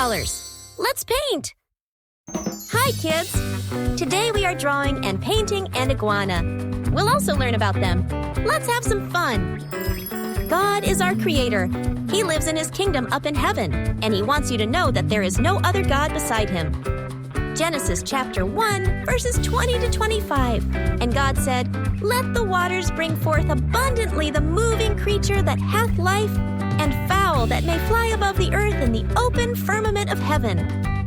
watercolors. Let's paint! Hi, kids! Today we are drawing and painting an iguana. We'll also learn about them. Let's have some fun! God is our creator. He lives in his kingdom up in heaven, and he wants you to know that there is no other God beside him. Genesis chapter 1, verses 20 to 25. And God said, "Let the waters bring forth abundantly the moving creature that hath life, and fowl that may fly above the earth in the open firmament of heaven.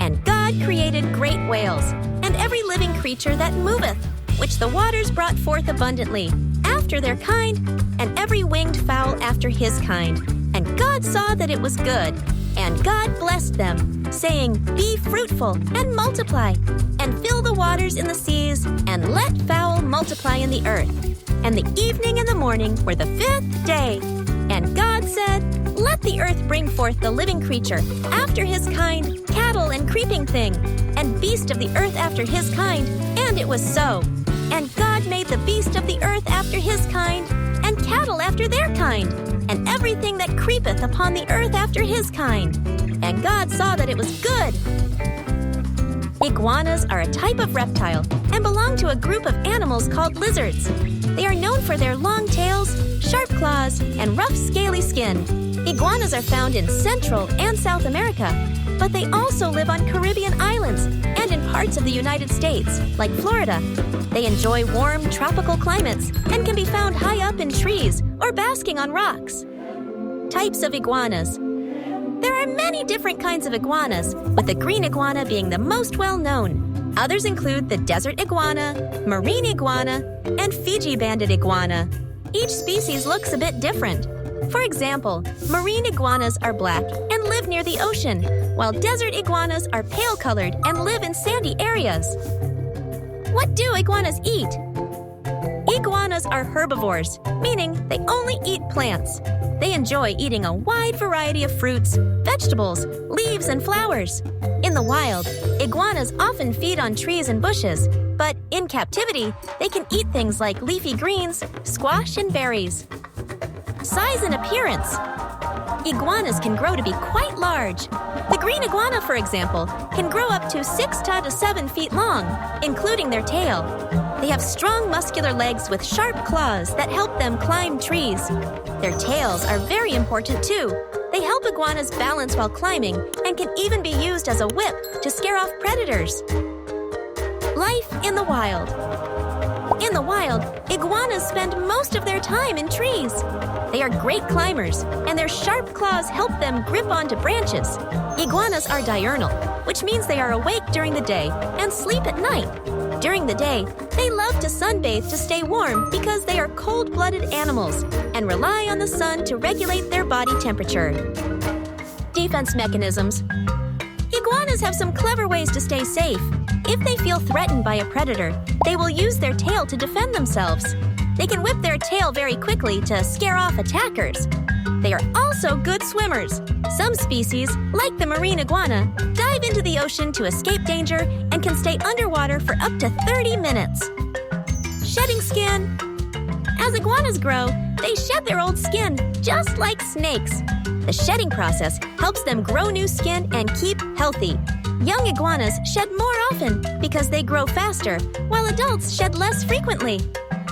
And God created great whales, and every living creature that moveth, which the waters brought forth abundantly, after their kind, and every winged fowl after his kind. And God saw that it was good. And God blessed them, saying, Be fruitful, and multiply, and fill the waters in the seas, and let fowl multiply in the earth. And the evening and the morning were the 5th day. And God said, Let the earth bring forth the living creature, after his kind, cattle and creeping thing, and beast of the earth after his kind. And it was so. And God made the beast of the earth after his kind, and cattle after their kind, and everything that creepeth upon the earth after his kind. And God saw that it was good. Iguanas are a type of reptile and belong to a group of animals called lizards. They are known for their long tails, sharp claws, and rough, scaly skin. Iguanas are found in Central and South America, but they also live on Caribbean islands and in parts of the United States, like Florida. They enjoy warm, tropical climates and can be found high up in trees or basking on rocks. Types of iguanas. There are many different kinds of iguanas, with the green iguana being the most well-known. Others include the desert iguana, marine iguana, and Fiji banded iguana. Each species looks a bit different. For example, marine iguanas are black and live near the ocean, while desert iguanas are pale-colored and live in sandy areas. What do iguanas eat? Iguanas are herbivores, meaning they only eat plants. They enjoy eating a wide variety of fruits, vegetables, leaves, and flowers. In the wild, iguanas often feed on trees and bushes, but in captivity, they can eat things like leafy greens, squash, and berries. Size and appearance. Iguanas can grow to be quite large. The green iguana, for example, can grow up to 6 to 7 feet long, including their tail. They have strong muscular legs with sharp claws that help them climb trees. Their tails are very important too. They help iguanas balance while climbing and can even be used as a whip to scare off predators. Life in the wild. In the wild, iguanas spend most of their time in trees. They are great climbers, and their sharp claws help them grip onto branches. Iguanas are diurnal, which means they are awake during the day and sleep at night. During the day, they love to sunbathe to stay warm because they are cold-blooded animals and rely on the sun to regulate their body temperature. Defense mechanisms. Iguanas have some clever ways to stay safe. If they feel threatened by a predator, they will use their tail to defend themselves. They can whip their tail very quickly to scare off attackers. They are also good swimmers. Some species, like the marine iguana, dive into the ocean to escape danger and can stay underwater for up to 30 minutes. Shedding skin. As iguanas grow, they shed their old skin, just like snakes. The shedding process helps them grow new skin and keep healthy. Young iguanas shed more often because they grow faster, while adults shed less frequently.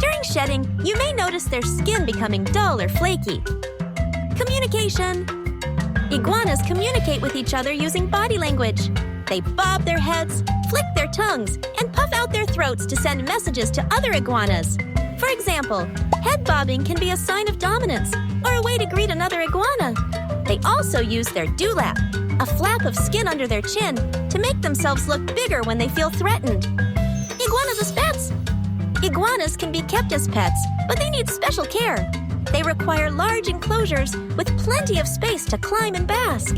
During shedding, you may notice their skin becoming dull or flaky. Communication. Iguanas communicate with each other using body language. They bob their heads, flick their tongues, and puff out their throats to send messages to other iguanas. For example, head bobbing can be a sign of dominance or a way to greet another iguana. They also use their dewlap, a flap of skin under their chin, to make themselves look bigger when they feel threatened. Iguanas as pets. Iguanas can be kept as pets, but they need special care. They require large enclosures with plenty of space to climb and bask.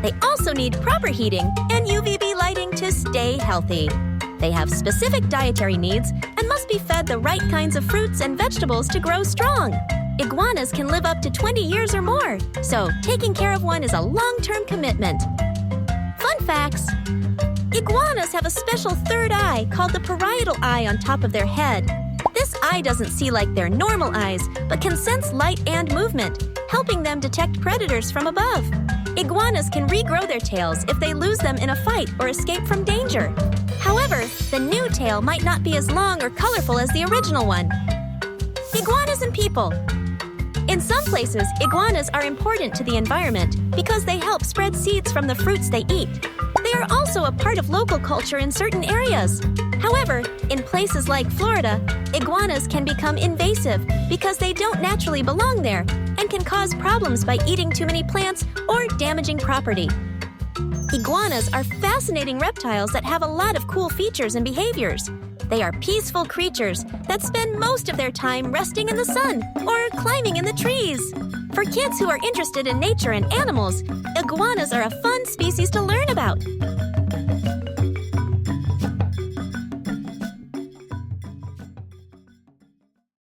They also need proper heating and UVB lighting to stay healthy. They have specific dietary needs and must be fed the right kinds of fruits and vegetables to grow strong. Iguanas can live up to 20 years or more, so taking care of one is a long-term commitment. Fun facts. Iguanas have a special third eye called the parietal eye on top of their head. This eye doesn't see like their normal eyes, but can sense light and movement, helping them detect predators from above. Iguanas can regrow their tails if they lose them in a fight or escape from danger. However, the new tail might not be as long or colorful as the original one. Iguanas and people. In some places, iguanas are important to the environment because they help spread seeds from the fruits they eat. They are also a part of local culture in certain areas. However, in places like Florida, iguanas can become invasive because they don't naturally belong there and can cause problems by eating too many plants or damaging property. Iguanas are fascinating reptiles that have a lot of cool features and behaviors. They are peaceful creatures that spend most of their time resting in the sun or climbing in the trees. For kids who are interested in nature and animals, iguanas are a fun species to learn about.